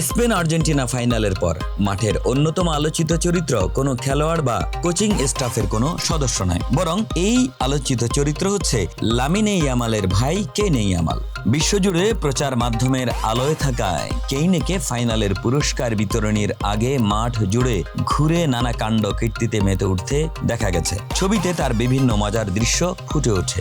Spain Argentina ফাইনালের পর মাঠের অন্যতম আলোচিত চরিত্র কোনো খেলোয়াড় বা কোচিং স্টাফের কোনো সদস্য নয়, বরং এই আলোচিত চরিত্র হচ্ছে লামিনে ইয়ামালের ভাই কেইনে ইয়ামাল। বিশ্বজুড়ে প্রচার মাধ্যমের আলোয় থাকায় কেইনেকে ফাইনালের পুরস্কার বিতরণীর আগে মাঠ জুড়ে ঘুরে নানা কাণ্ড কীর্তিতে মেতে উঠতে দেখা গেছে। ছবিতে তার বিভিন্ন মজার দৃশ্য ফুটে ওঠে।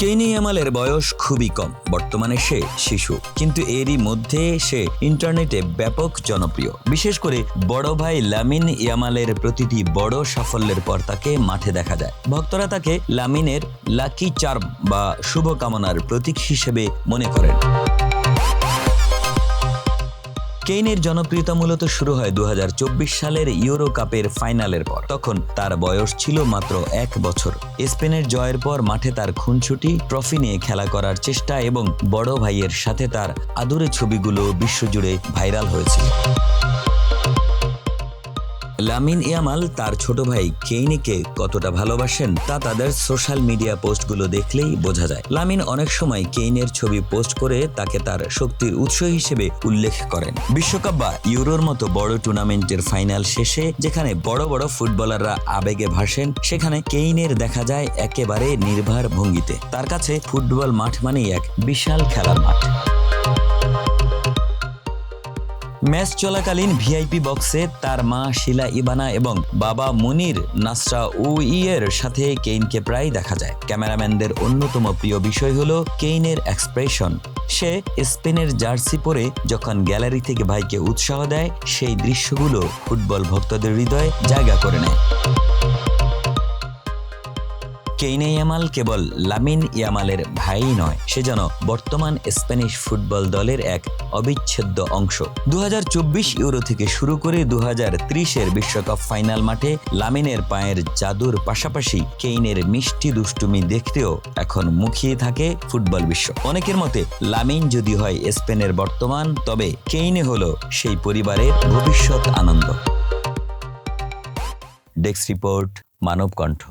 কেইনে ইয়ামালের বয়স খুবই কম, বর্তমানে সে শিশু, কিন্তু এরই মধ্যে সে ইন্টারনেটে ব্যাপক জনপ্রিয়। বিশেষ করে বড় ভাই লামিন ইয়ামালের প্রতিটি বড় সাফল্যের পর তাকে মাঠে দেখা যায়। ভক্তরা তাকে লামিনের লাকি চার্ম বা শুভকামনার প্রতীক হিসেবে মনে করেন। কেইনের জনপ্রিয়তা মূলত শুরু হয় 2024 সালের ইউরো কাপের ফাইনালের পর। তখন তার বয়স ছিল মাত্র 1 বছর। স্পেনের জয়ের পর মাঠে তার খুনসুটি, ট্রফি নিয়ে খেলা করার চেষ্টা এবং বড় ভাইয়ের সাথে তার আদুরে ছবিগুলো বিশ্বজুড়ে ভাইরাল হয়েছিল। লামিন ইয়ামাল তার ছোট ভাই কেইনেকে কতটা ভালোবাসেন তা তাদের সোশ্যাল মিডিয়া পোস্টগুলো দেখলেই বোঝা যায়। লামিন অনেক সময় কেইনের ছবি পোস্ট করে তাকে তার শক্তির উৎস হিসেবে উল্লেখ করেন। বিশ্বকাপ বা ইউরোর মতো বড় টুর্নামেন্টের ফাইনাল শেষে যেখানে বড় বড় ফুটবলাররা আবেগে ভাসেন, সেখানে কেইনের দেখা যায় একেবারে নির্ভর ভঙ্গিতে। তার কাছে ফুটবল মাঠ মানেই এক বিশাল খেলার মাঠ। ম্যাচ চলাকালীন ভিআইপি বক্সে তার মা শিলা ইবানা এবং বাবা মুনির নাসরা উইয়ের সাথে কেইনকে প্রায় দেখা যায়। ক্যামেরাম্যানদের অন্যতম প্রিয় বিষয় হলো কেইনের এক্সপ্রেশন। সে স্পেনের জার্সি পরে যখন গ্যালারি থেকে ভাইকে উৎসাহ দেয়, সেই দৃশ্যগুলো ফুটবল ভক্তদের হৃদয়ে জায়গা করে নেয়। কেইনে ইয়ামাল কেবল লামিন ইয়ামালের ভাই নয়, সে যেন বর্তমান স্প্যানিশ ফুটবল দলের এক অবিচ্ছেদ্য অংশ। 2024 ইউরো থেকে শুরু করে 2030-এর বিশ্বকাপ ফাইনাল মাঠে লামিনের পায়ের জাদুর পাশাপাশি কেইনের মিষ্টি দুষ্টুমি দেখতেও এখন মুখিয়ে থাকে ফুটবল বিশ্ব। অনেকের মতে লামিন যদি হয় স্পেনের বর্তমান, তবে কেইনে হলো সেই পরিবারের ভবিষ্যৎ আনন্দ। ডেস্ক রিপোর্ট, মানব কণ্ঠ।